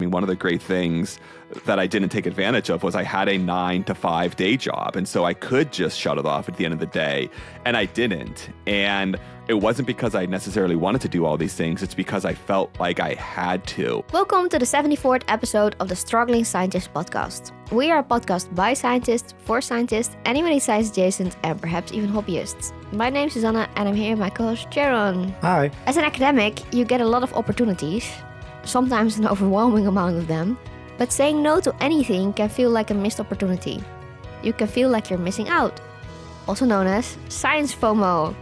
mean, one of the great things that I didn't take advantage of was I had a 9-to-5 day job. And so I could just shut it off at the end of the day. And I didn't. And it wasn't because I necessarily wanted to do all these things. It's because I felt like I had to. Welcome to the 74th episode of the Struggling Scientist podcast. We are a podcast by scientists, for scientists, anybody science adjacent, and perhaps even hobbyists. My name is Susanna, and I'm here with my co-host Jaron. Hi. As an academic, you get a lot of opportunities, sometimes an overwhelming amount of them, but saying no to anything can feel like a missed opportunity. You can feel like you're missing out, also known as Science FOMO.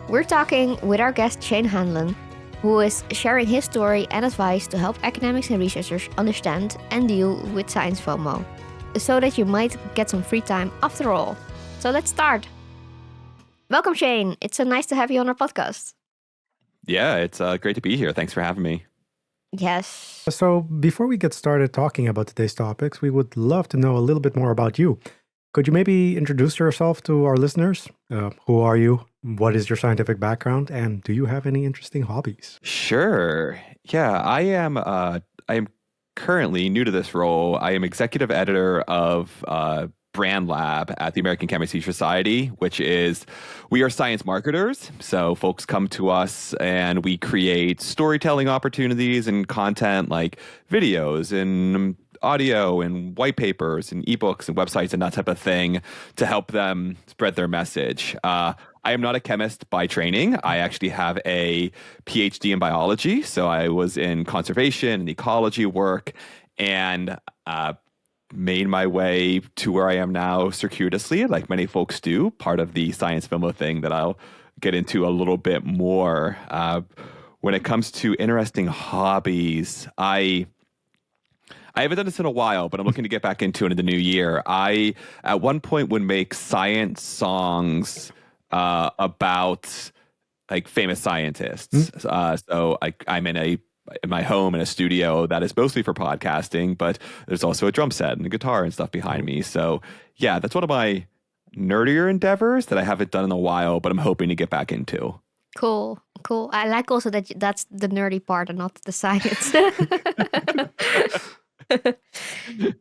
We're talking with our guest Shane Hanlon, who is sharing his story and advice to help academics and researchers understand and deal with Science FOMO, so that you might get some free time after all. So let's start. Welcome, Shane. It's so nice to have you on our podcast. Yeah, it's great to be here. Thanks for having me. Yes. So before we get started talking about today's topics, we would love to know a little bit more about you. Could you maybe introduce yourself to our listeners? Who are you? What is your scientific background? And do you have any interesting hobbies? Sure. Yeah, I am currently new to this role. I am executive editor of Brand Lab at the American Chemistry Society, which is, we are science marketers. So folks come to us and we create storytelling opportunities and content like videos and audio and white papers and ebooks and websites and that type of thing to help them spread their message. I am not a chemist by training. I actually have a PhD in biology. So I was in conservation and ecology work and made my way to where I am now circuitously, like many folks do, part of the Science FOMO thing that I'll get into a little bit more. When it comes to interesting hobbies, I haven't done this in a while, but I'm looking to get back into it in the new year. I, at one point, would make science songs about like famous scientists. So I'm in my home in a studio that is mostly for podcasting, but there's also a drum set and a guitar and stuff behind me. So yeah, that's one of my nerdier endeavors that I haven't done in a while, but I'm hoping to get back into. Cool. I like also that that's the nerdy part and not the science.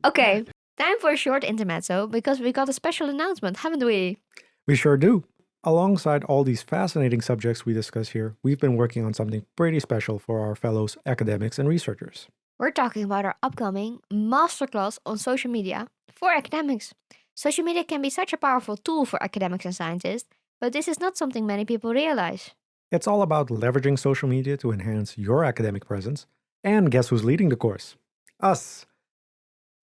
Okay, time for a short intermezzo because we got a special announcement, haven't we? We sure do. Alongside all these fascinating subjects we discuss here, we've been working on something pretty special for our fellows academics and researchers. We're talking about our upcoming masterclass on social media for academics. Social media can be such a powerful tool for academics and scientists, but this is not something many people realize. It's all about leveraging social media to enhance your academic presence. And guess who's leading the course? Us.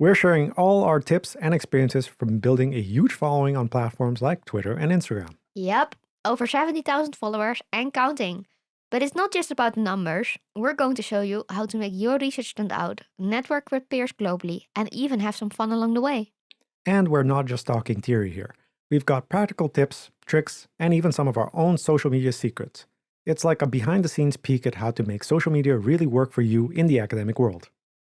We're sharing all our tips and experiences from building a huge following on platforms like Twitter and Instagram. Yep, over 70,000 followers and counting. But it's not just about the numbers. We're going to show you how to make your research stand out, network with peers globally, and even have some fun along the way. And we're not just talking theory here. We've got practical tips, tricks, and even some of our own social media secrets. It's like a behind-the-scenes peek at how to make social media really work for you in the academic world.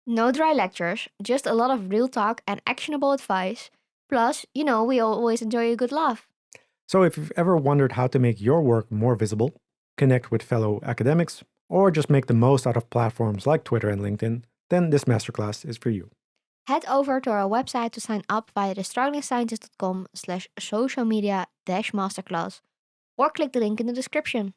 No dry lectures, just a lot of real talk and actionable advice. Plus, we always enjoy a good laugh. So if you've ever wondered how to make your work more visible, connect with fellow academics, or just make the most out of platforms like Twitter and LinkedIn, then this masterclass is for you. Head over to our website to sign up via thestrugglingscientist.com/social media-masterclass or click the link in the description.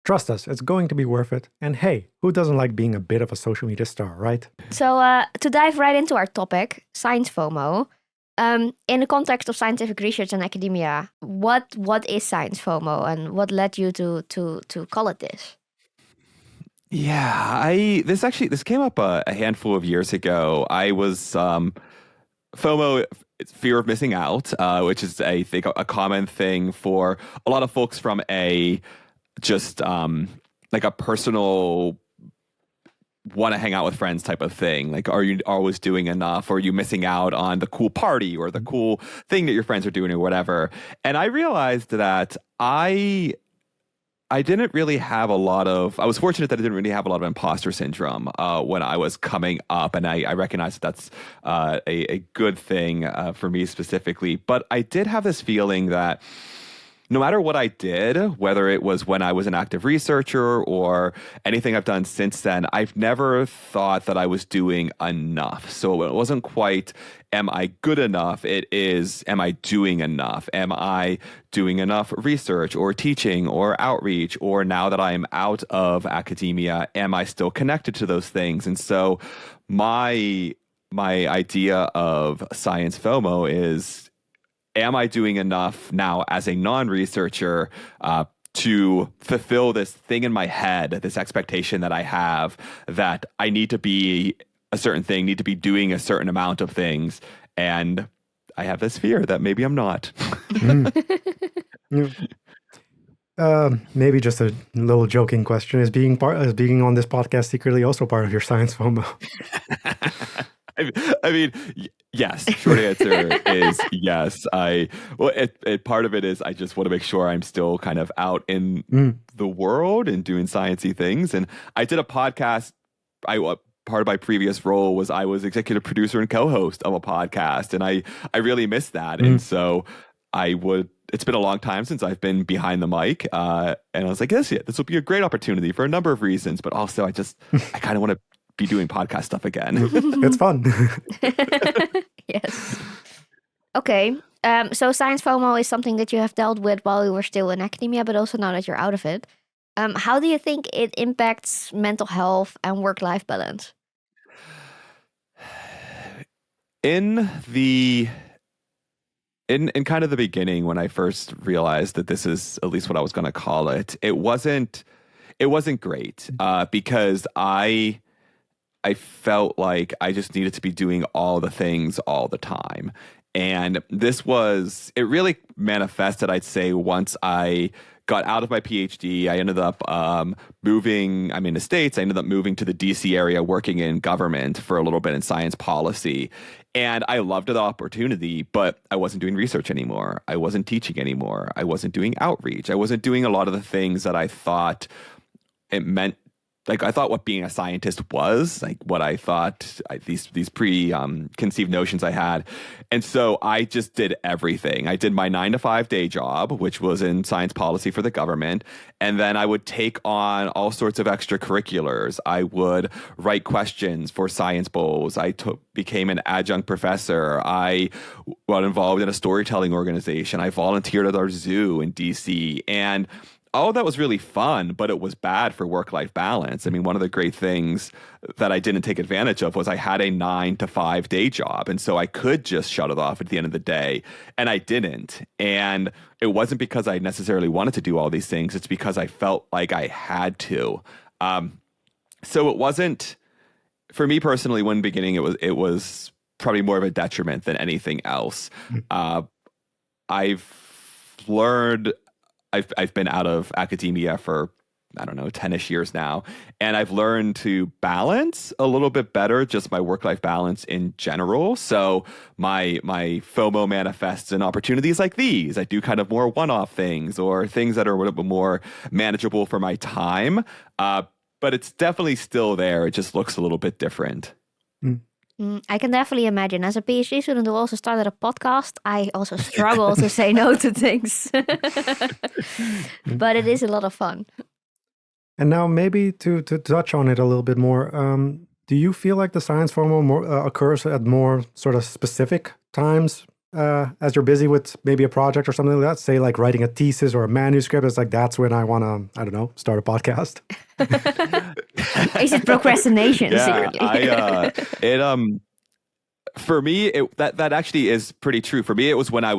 Trust us, it's going to be worth it. And hey, who doesn't like being a bit of a social media star, right? So to dive right into our topic, Science FOMO, in the context of scientific research and academia, what is Science FOMO and what led you to call it this? Yeah, this came up a handful of years ago. I was FOMO, it's fear of missing out, which is I think a common thing for a lot of folks from a just like a personal want to hang out with friends type of thing. Like, are you always doing enough? Or are you missing out on the cool party or the cool thing that your friends are doing or whatever? And I realized that I didn't really have I was fortunate that I didn't really have a lot of imposter syndrome when I was coming up. And I recognize that's a good thing for me specifically. But I did have this feeling that no matter what I did, whether it was when I was an active researcher or anything I've done since then, I've never thought that I was doing enough. So it wasn't quite, am I good enough? It is, am I doing enough? Am I doing enough research or teaching or outreach? Or now that I'm out of academia, am I still connected to those things? And so my idea of Science FOMO is, am I doing enough now as a non-researcher to fulfill this thing in my head, this expectation that I have that I need to be a certain thing, need to be doing a certain amount of things. And I have this fear that maybe I'm not. Maybe just a little joking question: is being on this podcast secretly also part of your Science FOMO? I mean, yes. Short answer is yes. Part of it is I just want to make sure I'm still kind of out in the world and doing sciencey things. And I did a podcast. Part of my previous role was I was executive producer and co-host of a podcast, and I really miss that. And so it's been a long time since I've been behind the mic, and I was like, this will be a great opportunity for a number of reasons, but also I kind of want to be doing podcast stuff again. It's fun. Yes. Okay. So Science FOMO is something that you have dealt with while you were still in academia, but also now that you're out of it. How do you think it impacts mental health and work-life balance? In kind of the beginning, when I first realized that this is at least what I was going to call it, it wasn't great because I felt like I just needed to be doing all the things all the time. And it really manifested, I'd say, once I got out of my PhD. I ended up moving, I'm in the States, I ended up moving to the DC area, working in government for a little bit in science policy. And I loved the opportunity, but I wasn't doing research anymore. I wasn't teaching anymore. I wasn't doing outreach. I wasn't doing a lot of the things that I thought it meant. Like, I thought what being a scientist was, like what I thought, these preconceived notions I had. And so I just did everything. I did my 9-to-5 day job, which was in science policy for the government. And then I would take on all sorts of extracurriculars. I would write questions for science bowls. Became an adjunct professor. I got involved in a storytelling organization. I volunteered at our zoo in DC. And all of that was really fun, but it was bad for work-life balance. I mean, one of the great things that I didn't take advantage of was I had a 9-to-5 day job. And so I could just shut it off at the end of the day. And I didn't. And it wasn't because I necessarily wanted to do all these things. It's because I felt like I had to. So it wasn't, for me personally, when beginning, it was probably more of a detriment than anything else. I've been out of academia for, I don't know, 10-ish years now. And I've learned to balance a little bit better, just my work-life balance in general. So my FOMO manifests in opportunities like these. I do kind of more one-off things or things that are a little bit more manageable for my time. But it's definitely still there. It just looks a little bit different. I can definitely imagine. As a PhD student who also started a podcast, I also struggle to say no to things. But it is a lot of fun. And now maybe to touch on it a little bit more, do you feel like the Science FOMO occurs at more sort of specific times as you're busy with maybe a project or something like that? Say like writing a thesis or a manuscript. It's like, that's when I want to, I don't know, start a podcast. Is it procrastination secretly? For me, that actually is pretty true. For me, it was when I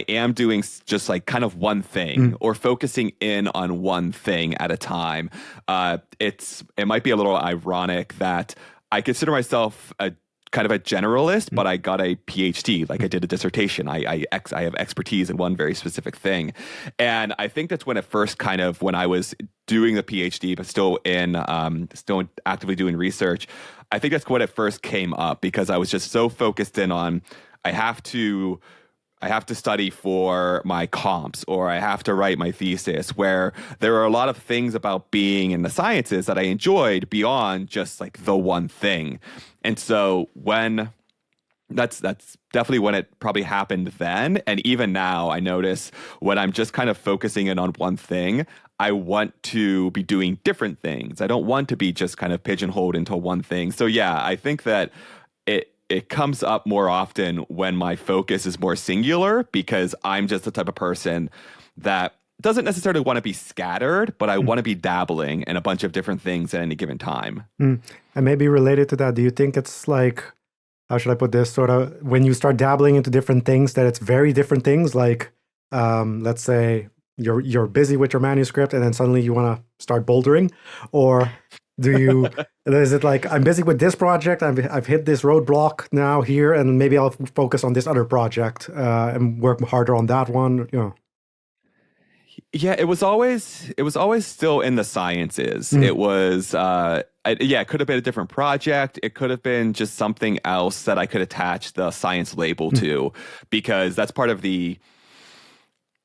am doing just like kind of one thing or focusing in on one thing at a time. It might be a little ironic that I consider myself a kind of a generalist, but I got a PhD, like I did a dissertation. I have expertise in one very specific thing. And I think that's when it first when I was doing the PhD, but still actively doing research, I think that's when it first came up, because I was just so focused in on, I have to study for my comps, or I have to write my thesis, where there are a lot of things about being in the sciences that I enjoyed beyond just like the one thing. And so when That's definitely when it probably happened then. And even now, I notice when I'm just kind of focusing in on one thing, I want to be doing different things. I don't want to be just kind of pigeonholed into one thing. So yeah, I think that it comes up more often when my focus is more singular because I'm just the type of person that doesn't necessarily want to be scattered, but I want to be dabbling in a bunch of different things at any given time. And maybe related to that, do you think it's like, how should I put this, sort of when you start dabbling into different things, that it's very different things? Like, let's say you're busy with your manuscript and then suddenly you want to start bouldering, or is it like, I'm busy with this project, I've hit this roadblock now here, and maybe I'll focus on this other project and work harder on that one, Yeah, it was always still in the sciences. It was it could have been a different project. It could have been just something else that I could attach the science label to, because that's part of the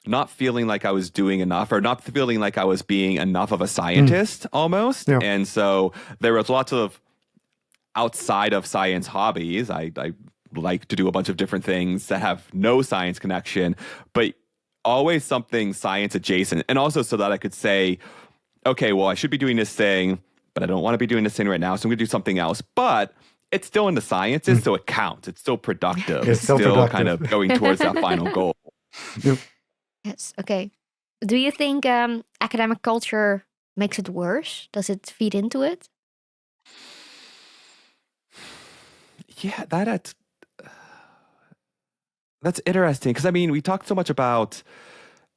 not feeling like I was doing enough or not feeling like I was being enough of a scientist almost. Yeah. And so there was lots of outside of science hobbies. I like to do a bunch of different things that have no science connection, but always something science adjacent. And also so that I could say, okay, well, I should be doing this thing, but I don't want to be doing this thing right now. So I'm going to do something else. But it's still in the sciences, so it counts. It's still productive. It's still productive. Kind of going towards that final goal. Yep. Yes. Okay. Do you think academic culture makes it worse? Does it feed into it? Yeah, that's interesting because I mean, we talked so much about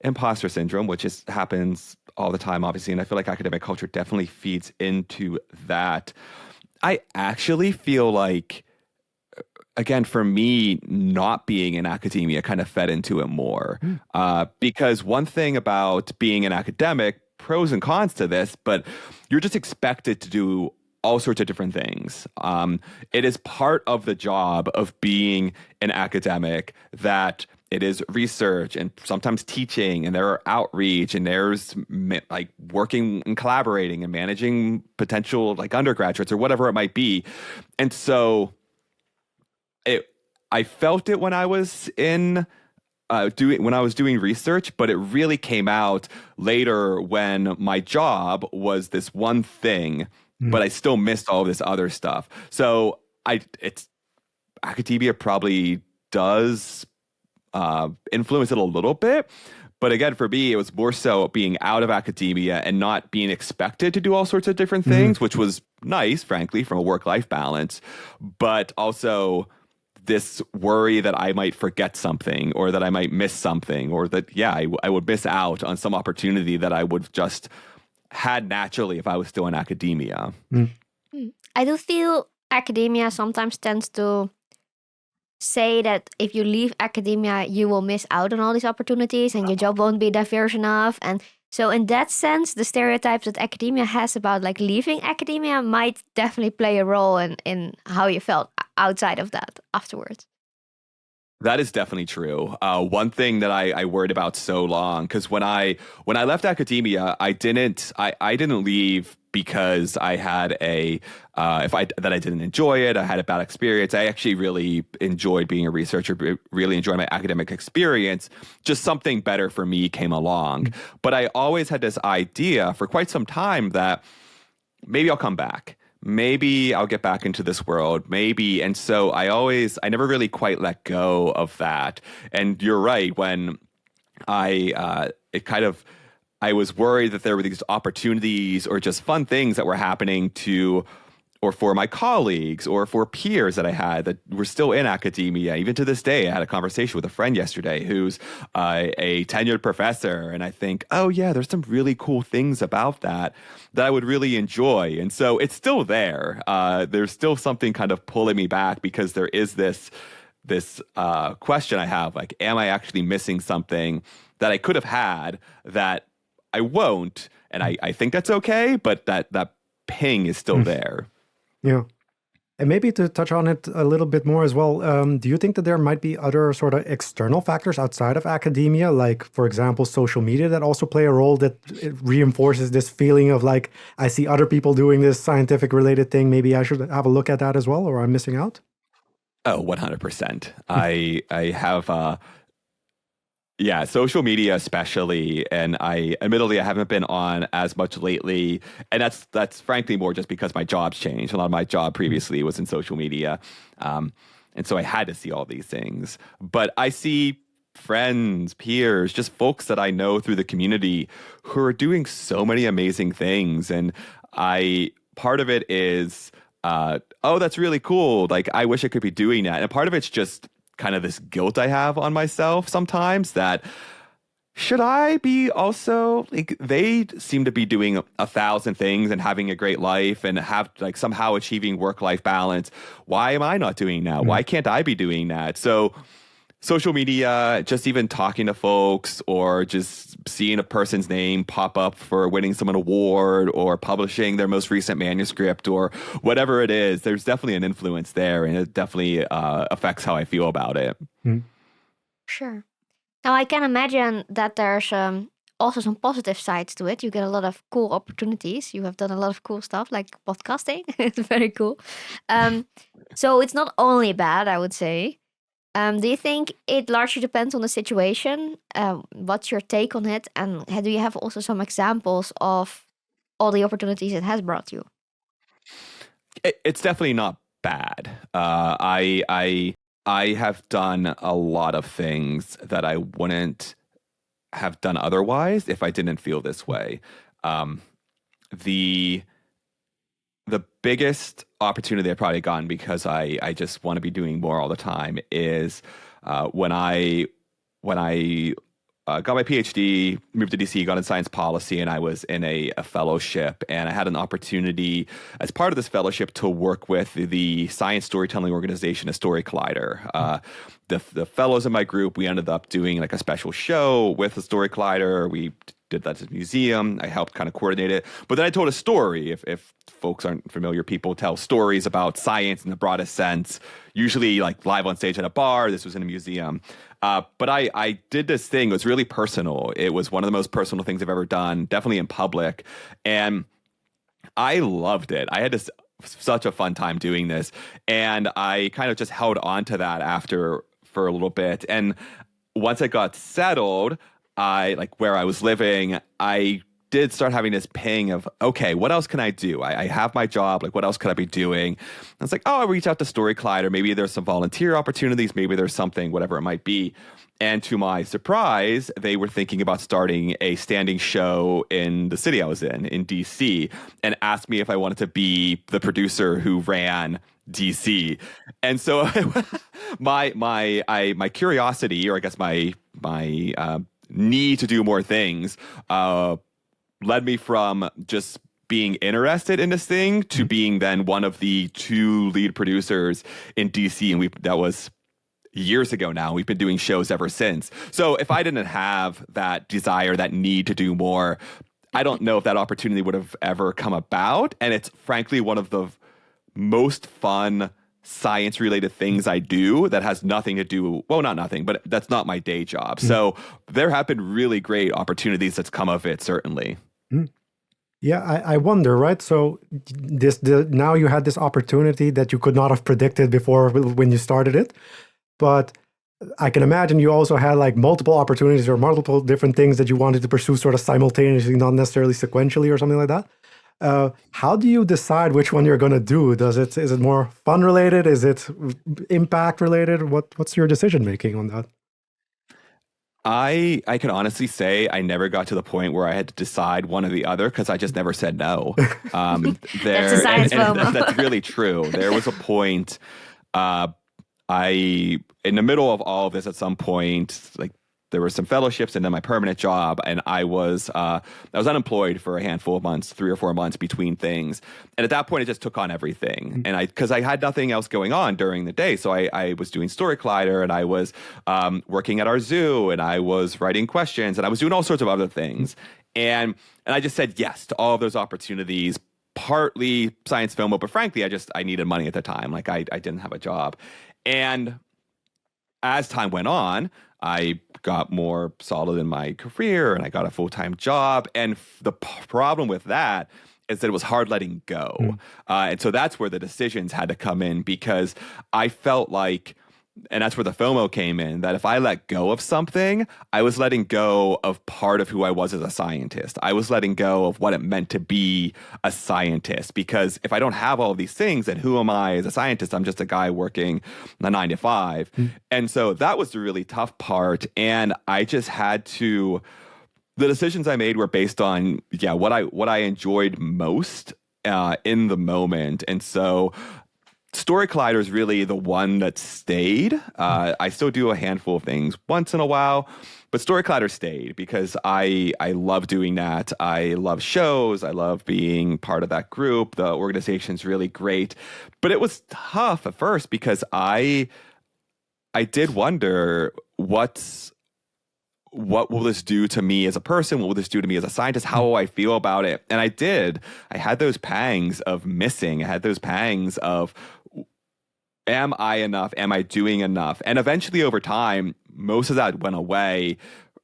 imposter syndrome, which happens all the time, obviously, and I feel like academic culture definitely feeds into that. I actually feel like, again, for me, not being in academia kind of fed into it more. Because one thing about being an academic, pros and cons to this, but you're just expected to do all sorts of different things. It is part of the job of being an academic that it is research and sometimes teaching, and there are outreach, and there's like working and collaborating and managing potential like undergraduates or whatever it might be. And so I felt it when I was doing research, but it really came out later when my job was this one thing, but I still missed all this other stuff. So academia probably does influence it a little bit. But again, for me, it was more so being out of academia and not being expected to do all sorts of different things, which was nice, frankly, from a work-life balance, but also this worry that I might forget something or that I might miss something or that, I would miss out on some opportunity that I would have just had naturally if I was still in academia. I do feel academia sometimes tends to say that if you leave academia, you will miss out on all these opportunities and your job won't be diverse enough. And so in that sense, the stereotypes that academia has about like leaving academia might definitely play a role in how you felt outside of that afterwards. That is definitely true. One thing that I worried about so long, because when I left academia, I didn't leave because I had that I didn't enjoy it. I had a bad experience. I actually really enjoyed being a researcher, really enjoyed my academic experience. Just something better for me came along. But I always had this idea for quite some time that maybe I'll come back. Maybe I'll get back into this world, maybe. And so I never really quite let go of that. And you're right, when I was worried that there were these opportunities or just fun things that were happening or for my colleagues or for peers that I had that were still in academia. Even to this day, I had a conversation with a friend yesterday who's a tenured professor. And I think, oh yeah, there's some really cool things about that I would really enjoy. And so it's still there. There's still something kind of pulling me back because there is this question I have, like, am I actually missing something that I could have had that I won't? And I think that's okay, but that ping is still there. Yeah. And maybe to touch on it a little bit more as well, do you think that there might be other sort of external factors outside of academia, like, for example, social media, that also play a role, that it reinforces this feeling of like, I see other people doing this scientific related thing, maybe I should have a look at that as well, or I'm missing out? Oh, 100%. I have yeah, social media especially, and I admittedly I haven't been on as much lately, and that's frankly more just because my job's changed. A lot of my job previously was in social media, um, and so I had to see all these things. But I see friends, peers, just folks that I know through the community who are doing so many amazing things, and I part of it is, oh, that's really cool. Like I wish I could be doing that, and part of it's just kind of this guilt I have on myself sometimes that should I be also like they seem to be doing 1,000 things and having a great life and have like somehow achieving work-life balance. Why am I not doing that? Mm. Why can't I be doing that? So social media, just even talking to folks or just seeing a person's name pop up for winning some award or publishing their most recent manuscript or whatever it is, there's definitely an influence there, and it definitely affects how I feel about it. Mm. Sure. Now, I can imagine that there's also some positive sides to it. You get a lot of cool opportunities. You have done a lot of cool stuff like podcasting. It's very cool. So it's not only bad, I would say. Do you think it largely depends on the situation? What's your take on it? And do you have also some examples of all the opportunities it has brought you? It's definitely not bad. I have done a lot of things that I wouldn't have done otherwise if I didn't feel this way. Um, the the biggest opportunity I've probably gotten because I just want to be doing more all the time is when I got my PhD, moved to DC, got in science policy, and I was in a fellowship. And I had an opportunity as part of this fellowship to work with the science storytelling organization, a Story Collider. The fellows in my group, we ended up doing like a special show with the Story Collider. We did that at the museum. I helped kind of coordinate it. But then I told a story. If folks aren't familiar, people tell stories about science in the broadest sense, usually like live on stage at a bar. This was in a museum. But I did this thing. It was really personal. It was one of the most personal things I've ever done, definitely in public. And I loved it. I had such a fun time doing this. And I kind of just held on to that after for a little bit. And once I got settled, I like where I was living, I did start having this ping of, okay, what else can I do? I have my job. Like, what else could I be doing? And it's like, oh, I'll reach out to Story Collider. Maybe there's some volunteer opportunities. Maybe there's something, whatever it might be. And to my surprise, they were thinking about starting a standing show in the city I was in DC, and asked me if I wanted to be the producer who ran DC. And so my curiosity, or I guess my need to do more things, led me from just being interested in this thing to being then one of the two lead producers in DC. And that was years ago now. We've been doing shows ever since. So if I didn't have that desire, that need to do more, I don't know if that opportunity would have ever come about. And it's frankly one of the most fun science related things I do that has nothing to do, well, not nothing, but that's not my day job. So there have been really great opportunities that's come of it, certainly. Yeah, I wonder, right? So now you had this opportunity that you could not have predicted before when you started it. But I can imagine you also had like multiple opportunities or multiple different things that you wanted to pursue sort of simultaneously, not necessarily sequentially or something like that. How do you decide which one you're going to do? Is it more fun related? Is it impact related? What's your decision making on that? I can honestly say I never got to the point where I had to decide one or the other because I just never said no. That's a science FOMO. That's really true. There was a point, in the middle of all of this, at some point, like there were some fellowships and then my permanent job, and I was unemployed for a handful of months, 3 or 4 months between things. And at that point, it just took on everything. And because I had nothing else going on during the day, so I was doing Story Collider, and I was working at our zoo, and I was writing questions, and I was doing all sorts of other things. And I just said yes to all of those opportunities. Partly Science FOMO, but frankly, I needed money at the time. Like I didn't have a job. And as time went on, I got more solid in my career and I got a full-time job. And the problem with that is that it was hard letting go. Mm. And so that's where the decisions had to come in, because I felt like, and that's where the FOMO came in, that if I let go of something, I was letting go of part of who I was as a scientist. I was letting go of what it meant to be a scientist, because if I don't have all of these things, then who am I as a scientist? I'm just a guy working a 9 to 5. Mm. And so that was the really tough part. And I just had to, the decisions I made were based on, what I enjoyed most in the moment. And so Story Collider is really the one that stayed. I still do a handful of things once in a while, but Story Collider stayed because I love doing that. I love shows. I love being part of that group. The organization's really great, but it was tough at first because I did wonder what will this do to me as a person? What will this do to me as a scientist? How will I feel about it? And I did. I had those pangs of missing. I had those pangs of, am I enough? Am I doing enough? And eventually over time, most of that went away.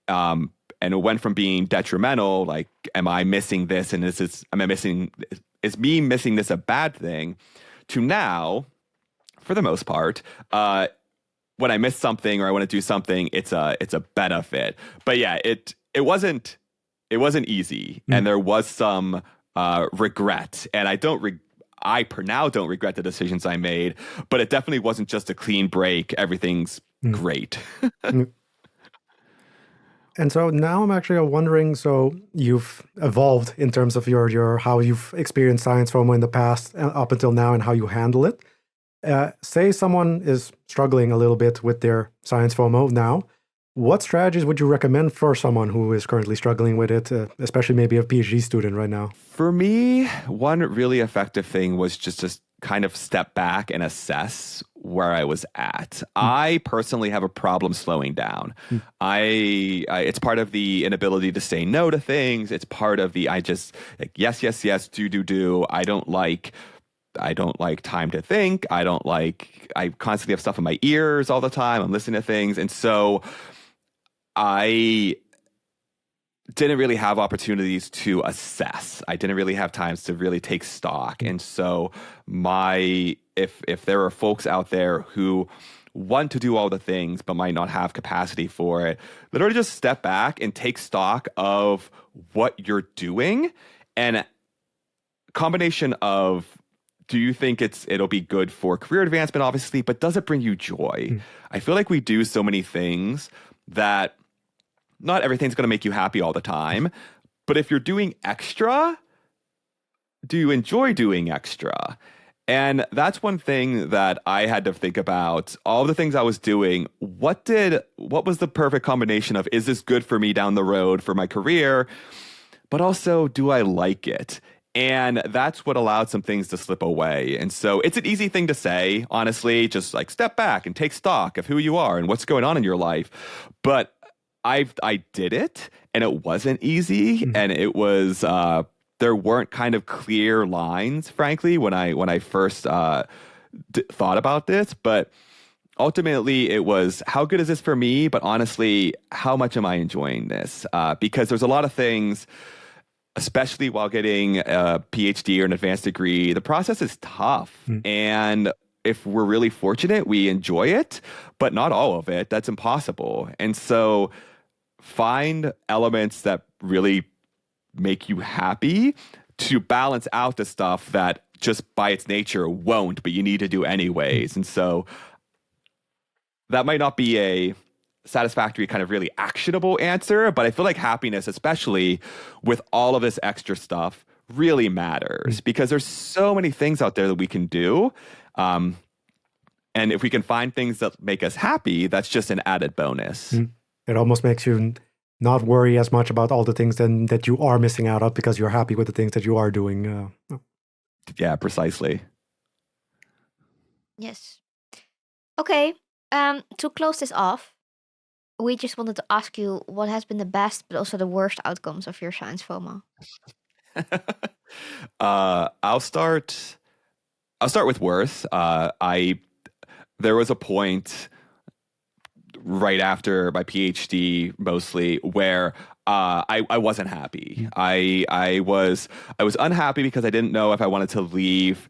And it went from being detrimental, like, am I missing this? And is me missing this a bad thing? To now, for the most part, when I miss something or I want to do something, it's a benefit. But yeah, it wasn't easy, and there was some regret. And I per now don't regret the decisions I made, but it definitely wasn't just a clean break. Everything's great. Mm. And so now I'm actually wondering, so you've evolved in terms of your how you've experienced science FOMO in the past up until now and how you handle it. Say someone is struggling a little bit with their science FOMO now. What strategies would you recommend for someone who is currently struggling with it, especially maybe a PhD student right now? For me, one really effective thing was just to kind of step back and assess where I was at. I personally have a problem slowing down. It's part of the inability to say no to things. It's part of the, I just, like, yes, yes, yes, do. I don't like time to think. I constantly have stuff in my ears all the time. I'm listening to things. And so I didn't really have opportunities to assess. I didn't really have times to really take stock. And so if there are folks out there who want to do all the things but might not have capacity for it, literally just step back and take stock of what you're doing. And combination of, do you think it'll be good for career advancement, obviously, but does it bring you joy? I feel like we do so many things that not everything's going to make you happy all the time, but if you're doing extra, do you enjoy doing extra? And that's one thing that I had to think about. All the things I was doing, what was the perfect combination of, is this good for me down the road for my career, but also, do I like it? And that's what allowed some things to slip away. And so it's an easy thing to say, honestly, just like step back and take stock of who you are and what's going on in your life. But I did it, and it wasn't easy, and it was there weren't kind of clear lines, frankly, when I first thought about this. But ultimately, it was, how good is this for me? But honestly, how much am I enjoying this? Because there's a lot of things, especially while getting a PhD or an advanced degree, the process is tough. And if we're really fortunate, we enjoy it, but not all of it. That's impossible. And so find elements that really make you happy to balance out the stuff that just by its nature won't, but you need to do anyways. And so that might not be a satisfactory kind of really actionable answer, but I feel like happiness, especially with all of this extra stuff, really matters because there's so many things out there that we can do. And if we can find things that make us happy, that's just an added bonus. It almost makes you not worry as much about all the things that you are missing out on because you're happy with the things that you are doing. Yeah, precisely. Yes. Okay. To close this off, we just wanted to ask you what has been the best but also the worst outcomes of your science FOMO. I'll start with worst. There was a point right after my PhD, mostly, where I wasn't happy. I was unhappy because I didn't know if I wanted to leave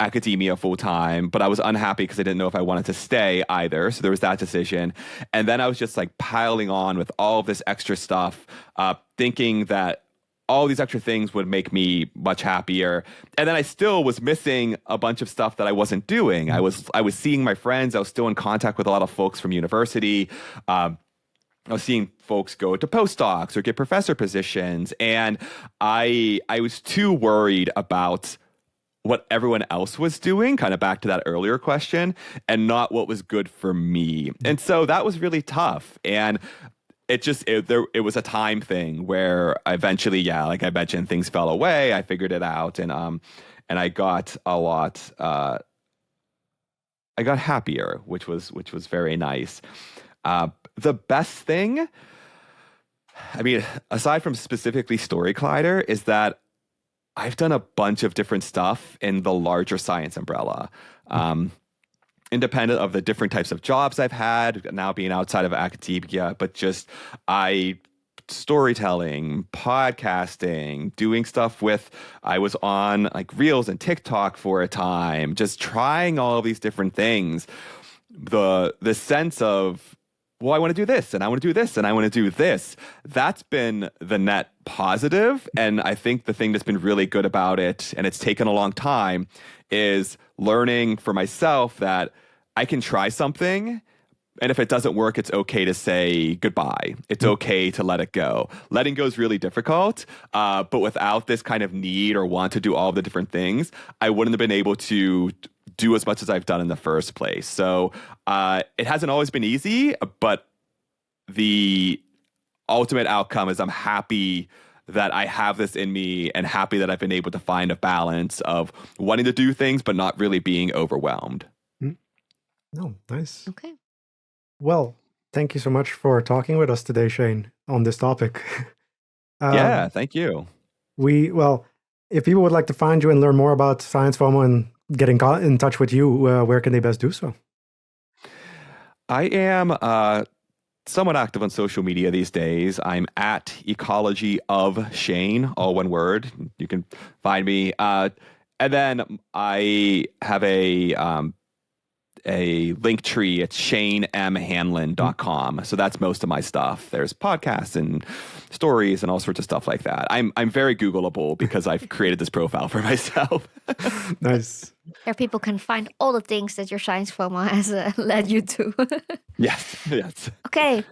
academia full time, but I was unhappy because I didn't know if I wanted to stay either. So there was that decision. And then I was just like piling on with all of this extra stuff, thinking that all these extra things would make me much happier. And then I still was missing a bunch of stuff that I wasn't doing. I was seeing my friends. I was still in contact with a lot of folks from university. I was seeing folks go to postdocs or get professor positions. And I was too worried about what everyone else was doing, kind of back to that earlier question, and not what was good for me. And so that was really tough. And it was a time thing where eventually, yeah, like I mentioned, things fell away. I figured it out, and I got a lot. I got happier, which was very nice. The best thing, I mean, aside from specifically Story Collider, is that I've done a bunch of different stuff in the larger science umbrella. Independent of the different types of jobs I've had, now being outside of academia, but just storytelling, podcasting, doing stuff I was on like Reels and TikTok for a time, just trying all of these different things. The sense of, well, I want to do this and I want to do this and I want to do this. That's been the net positive. And I think the thing that's been really good about it, and it's taken a long time, is learning for myself that I can try something, and if it doesn't work, it's okay to say goodbye. It's okay to let it go. Letting go is really difficult, but without this kind of need or want to do all the different things, I wouldn't have been able to do as much as I've done in the first place. So it hasn't always been easy, but the ultimate outcome is I'm happy that I have this in me and happy that I've been able to find a balance of wanting to do things, but not really being overwhelmed. No, nice. Okay. Well, thank you so much for talking with us today, Shane, on this topic. Yeah, thank you. If people would like to find you and learn more about Science FOMO and get in touch with you, where can they best do so? I am somewhat active on social media these days. I'm at Ecology of Shane, all one word. You can find me. And then I have a link tree at shanemhanlon.com. So that's most of my stuff. There's podcasts and stories and all sorts of stuff like that. I'm very Googleable because I've created this profile for myself. Nice. There people can find all the things that your Science FOMO has led you to. Yes. Okay.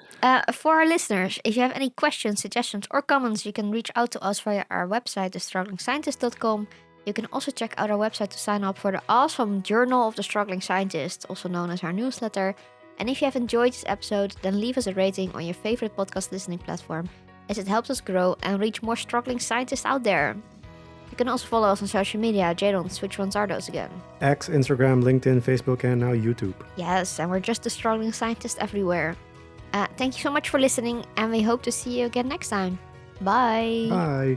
For our listeners, if you have any questions, suggestions, or comments, you can reach out to us via our website, thestrugglingscientist.com. You can also check out our website to sign up for the awesome Journal of the Struggling Scientist, also known as our newsletter. And if you have enjoyed this episode, then leave us a rating on your favorite podcast listening platform, as it helps us grow and reach more struggling scientists out there. You can also follow us on social media. Jadons, which ones are those again? X, Instagram, LinkedIn, Facebook, and now YouTube. Yes, and we're just the struggling scientists everywhere. Thank you so much for listening, and we hope to see you again next time. Bye. Bye.